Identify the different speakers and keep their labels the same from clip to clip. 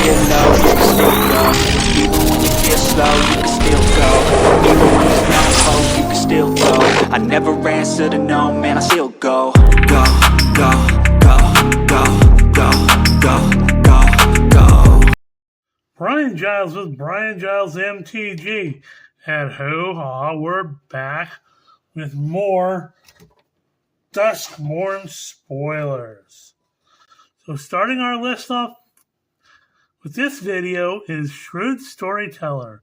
Speaker 1: feel low, you can still go. Even when you feel slow, you can still go. Even when there's no hope, you can still go. I never answer to no, man, I still go. Go, go, go, go, go, go, go, go.
Speaker 2: Brian Giles with Brian Giles MTG. And hoo-ha, we're back with more Duskmourn spoilers. So starting our list off with this video is Shrewd Storyteller.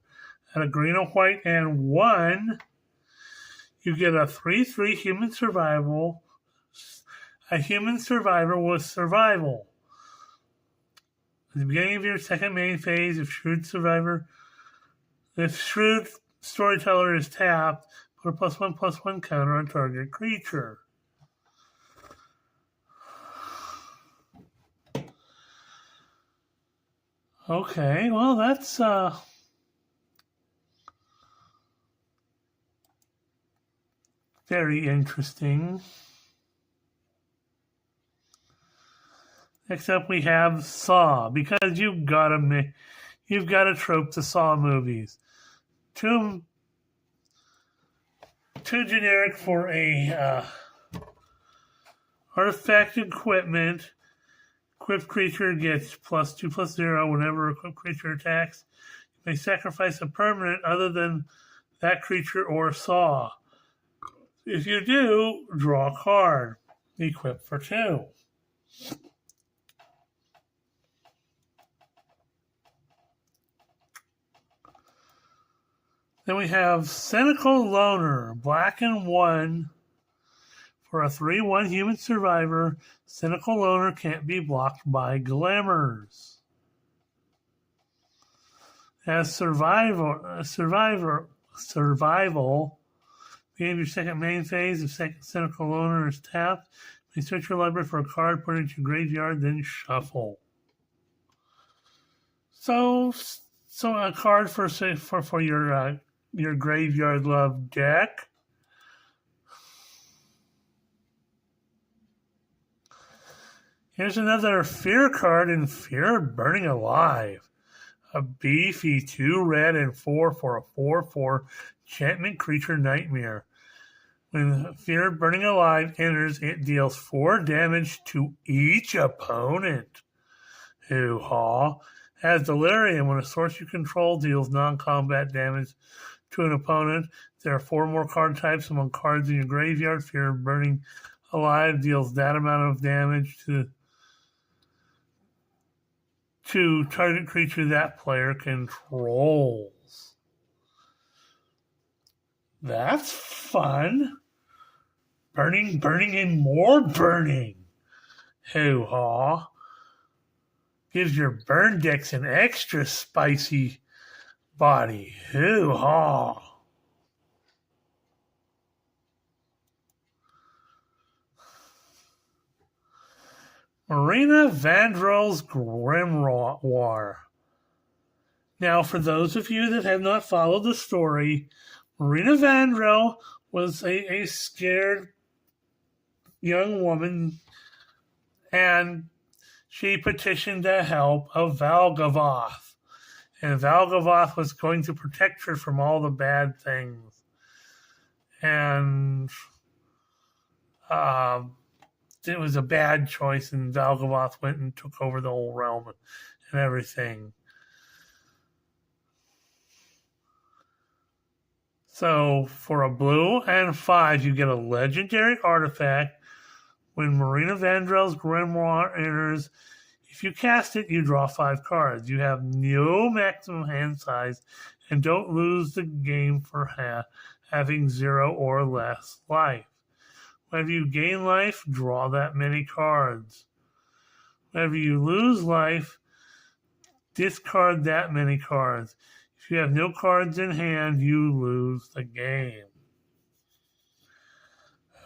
Speaker 2: At a green, a white, and 1, you get a 3/3 human survival. A human survivor with survival. At the beginning of your second main phase, if Shrewd Storyteller is tapped, put a +1/+1 counter on target creature. Okay, well that's very interesting. Next up, we have Saw, because you've got to trope the Saw movies. Too generic for a artifact equipment. Equipped creature gets +2/+0 whenever equipped creature attacks. You may sacrifice a permanent other than that creature or Saw. If you do, draw a card. Equip for 2. Then we have Cynical Loner, black and 1. For a 3/1 human survivor, Cynical Loner can't be blocked by glamours. As survival, beginning of your second main phase, if Cynical Loner is tapped, you may search your library for a card, put it into your graveyard, then shuffle. So a card for your graveyard love deck. Here's another Fear card in Fear Burning Alive. A beefy 2 red and 4 for a 4/4 enchantment creature nightmare. When Fear Burning Alive enters, it deals 4 damage to each opponent. Hoo-ha. Has Delirium. When a source you control deals non-combat damage to an opponent, there are 4 more card types among cards in your graveyard. Fear Burning Alive deals that amount of damage to target creature that player controls. That's fun. Burning, and more burning. Hoo-ha. Gives your burn decks an extra spicy body. Hoo-ha. Marina Vandrell's Grimoire. Now, for those of you that have not followed the story, Marina Vandrell was a scared young woman, and she petitioned the help of Valgavoth. And Valgavoth was going to protect her from all the bad things. And it was a bad choice, and Valgavoth went and took over the whole realm and everything. So for a blue and 5, you get a legendary artifact. When Marina Vandrell's Grimoire enters, if you cast it, you draw 5 cards. You have no maximum hand size and don't lose the game for having 0 or less life. Whenever you gain life, draw that many cards. Whenever you lose life, discard that many cards. If you have no cards in hand, you lose the game.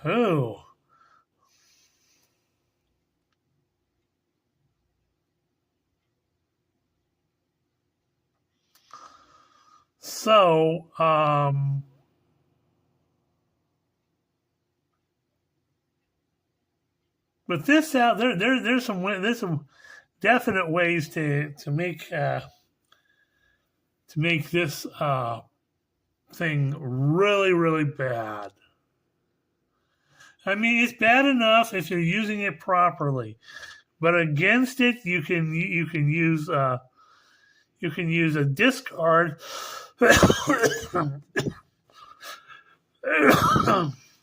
Speaker 2: Oh. So, with this out, there's some definite ways to make this thing really, really bad. I mean, it's bad enough if you're using it properly, but against it, you can use a discard,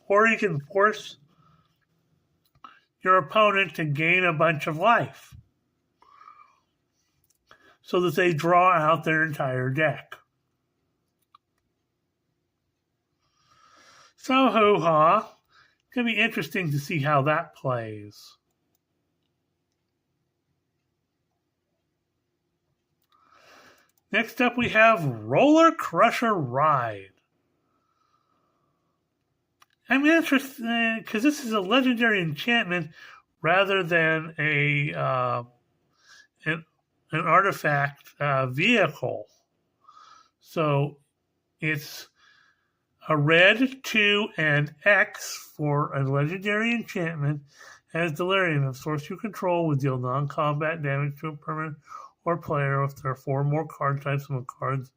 Speaker 2: or you can force your opponent to gain a bunch of life, so that they draw out their entire deck. So, hoo-ha. It's going to be interesting to see how that plays. Next up, we have Roller Crusher Ride. I'm interested because this is a legendary enchantment rather than an artifact vehicle. So it's a red 2 and X for a legendary enchantment has Delirium. If source you control would deal non-combat damage to a permanent or player. If there are 4 more card types of cards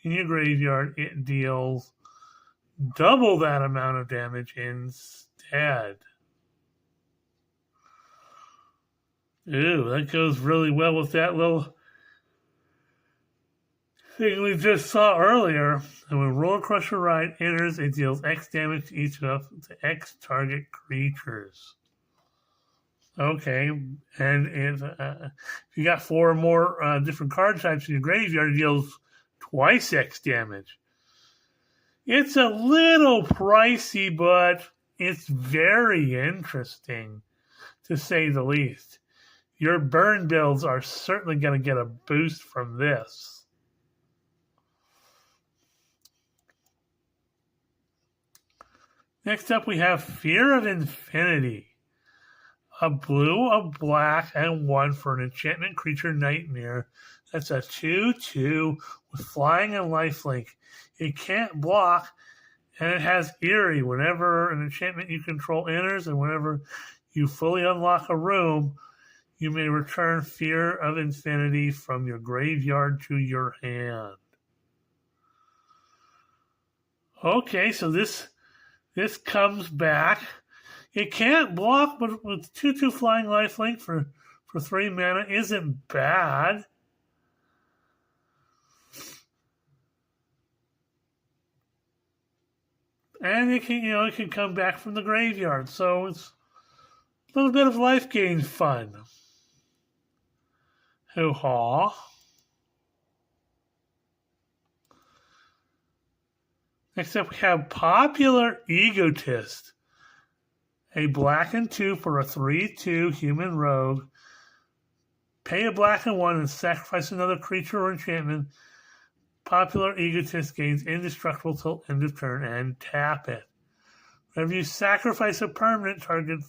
Speaker 2: in your graveyard, it deals double that amount of damage instead. Ooh, that goes really well with that little thing we just saw earlier. And when Roller Crusher Ride enters, it deals X damage to each of the X target creatures. Okay, and if you got 4 or more different card types in your graveyard, it deals twice X damage. It's a little pricey, but it's very interesting, to say the least. Your burn builds are certainly going to get a boost from this. Next up, we have Fear of Infinity. A blue, a black, and 1 for an enchantment creature nightmare. That's a 2/2 with flying and lifelink. It can't block, and it has Eerie. Whenever an enchantment you control enters, and whenever you fully unlock a room, you may return Fear of Infinity from your graveyard to your hand. Okay, so this comes back. It can't block, but with 2/2 flying lifelink for 3 mana isn't bad. And it can come back from the graveyard, so it's a little bit of life gain fun. Hoo-ha. Next up, we have Popular Egotist. A black and 2 for a 3/2 human rogue. Pay a black and 1 and sacrifice another creature or enchantment. Popular Egotist gains indestructible till end of turn and tap it. Whenever you sacrifice a permanent, target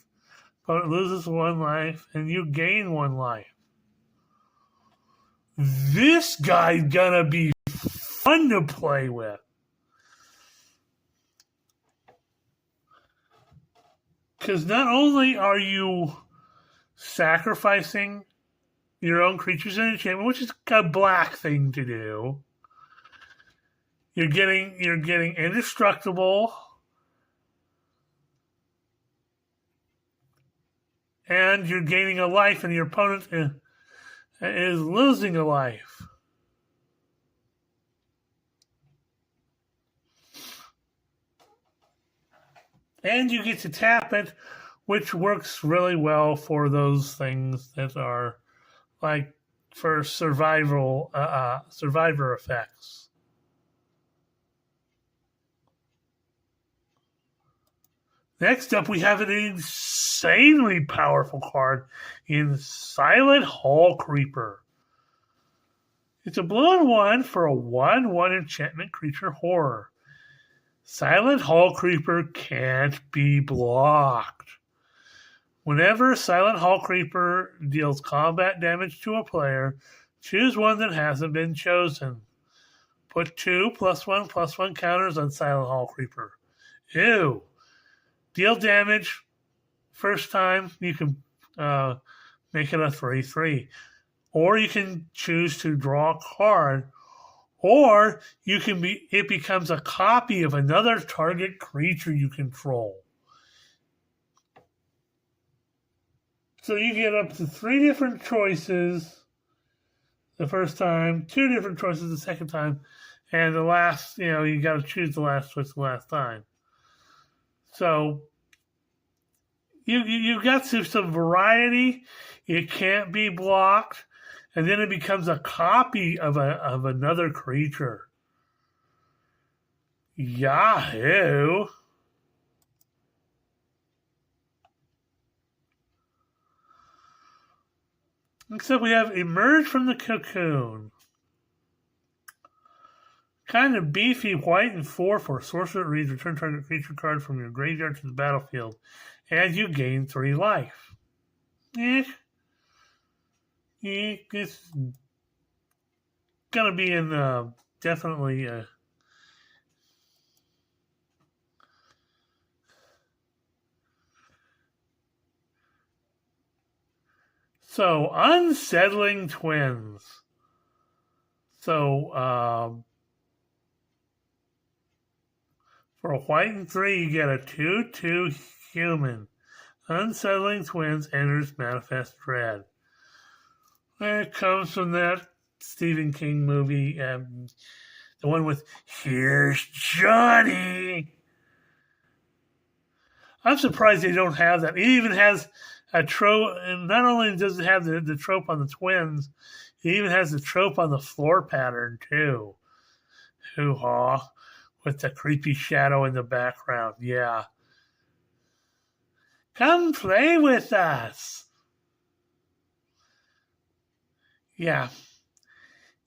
Speaker 2: opponent loses 1 life and you gain 1 life. This guy's gonna be fun to play with. Because not only are you sacrificing your own creatures in enchantment, which is a black thing to do, you're getting indestructible, and you're gaining a life, and your opponent is losing a life. And you get to tap it, which works really well for those things that are like for survivor effects. Next up, we have an insanely powerful card in Silent Hall Creeper. It's a blue and 1 for a 1/1 enchantment creature horror. Silent Hall Creeper can't be blocked. Whenever Silent Hall Creeper deals combat damage to a player, choose one that hasn't been chosen. Put 2 +1/+1 counters on Silent Hall Creeper. Ew. Deal damage. First time, you can make it a 3/3. or you can choose to draw a card, or it becomes a copy of another target creature you control. So you get up to 3 different choices the first time, 2 different choices the second time, and the last, you got to choose the last choice the last time. So you got some variety. It can't be blocked, and then it becomes a copy of another creature. Yahoo! Except we have Emerge from the Cocoon. Kind of beefy, white and 4 for sorcerer. It reads, return target creature card from your graveyard to the battlefield, and you gain 3 life. It's gonna be in definitely. So, Unsettling Twins. So, for a white and 3, you get a 2/2 human. Unsettling Twins enters Manifest Dread. It comes from that Stephen King movie, the one with Here's Johnny. I'm surprised they don't have that. It even has a trope, and not only does it have the trope on the twins, it even has the trope on the floor pattern too. Hoo-ha. With the creepy shadow in the background. Yeah. Come play with us. Yeah.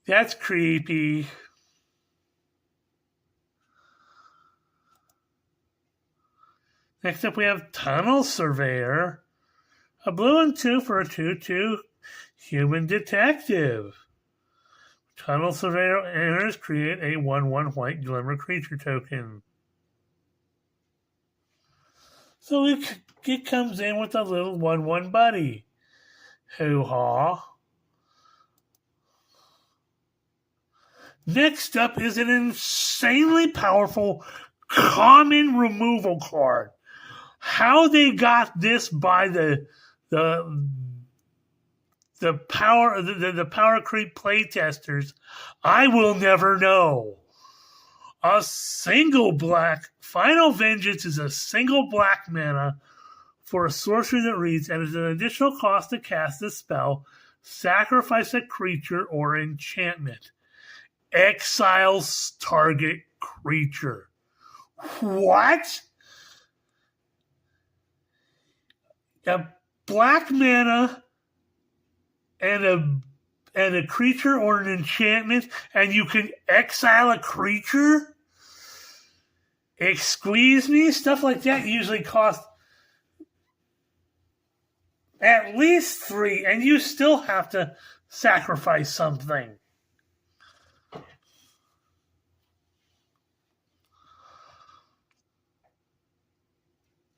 Speaker 2: That's creepy. Next up we have Tunnel Surveyor. A blue and 2 for a 2/2 human detective. Tunnel Surveyor enters, create a 1/1 white glimmer creature token. So it comes in with a little 1/1 buddy. Hoo-ha. Next up is an insanely powerful common removal card. How they got this by the power creep playtesters, I will never know. A single black Final Vengeance is a single black mana for a sorcery that reads, and is an additional cost to cast this spell. Sacrifice a creature or enchantment. Exiles target creature. What? A black mana and a creature or an enchantment, and you can exile a creature? Excuse me? Stuff like that usually costs at least 3, and you still have to sacrifice something.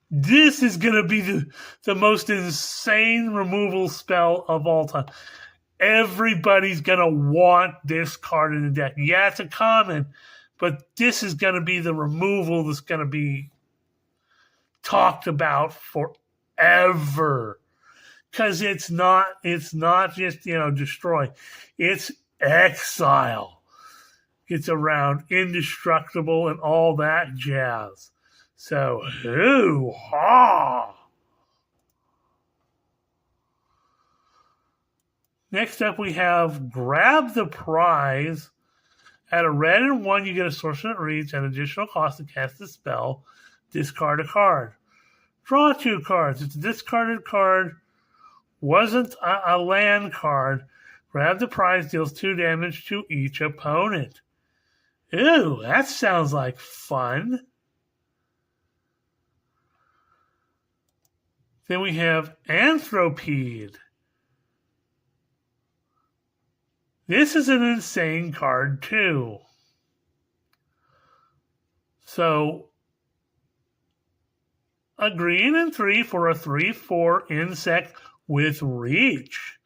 Speaker 2: This is going to be the most insane removal spell of all time. Everybody's going to want this card in the deck. Yeah, it's a common, but this is going to be the removal that's going to be talked about forever. Because it's not just, destroy. It's exile. It's around indestructible and all that jazz. So, hoo-ha! Next up, we have Grab the Prize. At a red and 1, you get a sorcerer that reads an additional cost to cast a spell. Discard a card. Draw 2 cards. It's a discarded card. Wasn't a land card. Grab the Prize deals 2 damage to each opponent. Ooh, that sounds like fun. Then we have Anthropede. This is an insane card too. So, a green and 3 for a 3/4 insect with reach.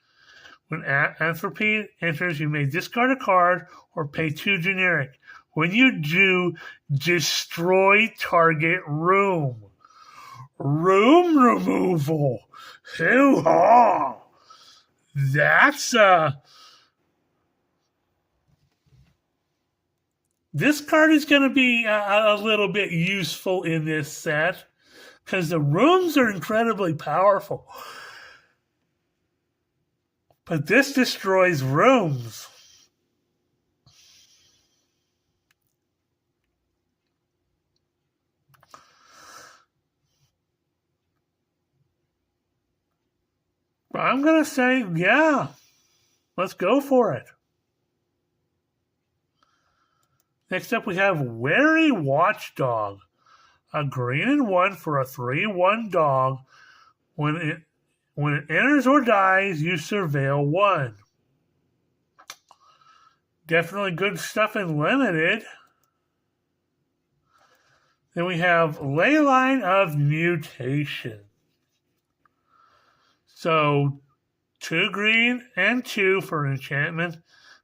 Speaker 2: When Anthropy enters, you may discard a card or pay 2 generic. When you do, destroy target room. Room removal. Hoo-ha! That's, this card is going to be a little bit useful in this set because the rooms are incredibly powerful. But this destroys rooms. I'm going to say, yeah, let's go for it. Next up, we have Wary Watchdog, a 3 for a 3/1 dog. When it enters or dies, you surveil 1. Definitely good stuff in limited. Then we have Leyline of Mutation. So 2 green and 2 for enchantment.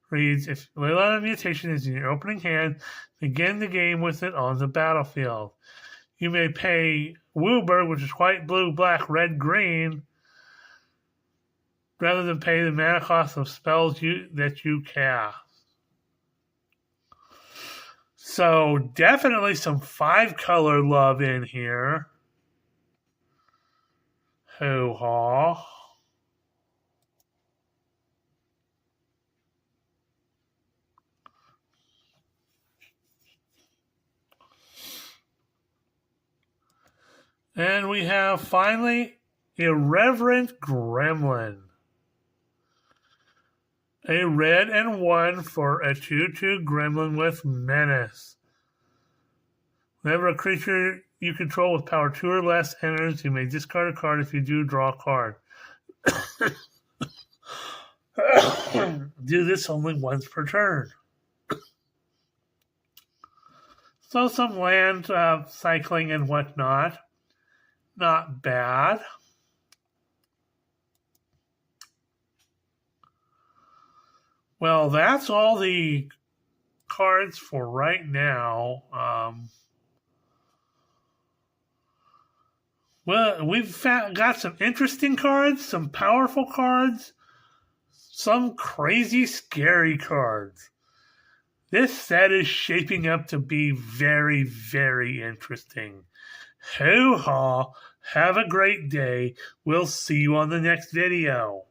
Speaker 2: Reads, if Leyline of Mutation is in your opening hand, begin the game with it on the battlefield. You may pay Wooburg, which is white, blue, black, red, green, rather than pay the mana cost of spells that you cast. So definitely some 5-color love in here. Hoo-ha. And we have, finally, Irreverent Gremlin. A red and 1 for a 2/2 gremlin with menace. Whenever a creature you control with power 2 or less enters, you may discard a card. If you do, draw a card. Do this only once per turn. So some land cycling and whatnot. Not bad. Well, that's all the cards for right now. Well, we've got some interesting cards, some powerful cards, some crazy, scary cards. This set is shaping up to be very, very interesting. Hoo-ha! Have a great day. We'll see you on the next video.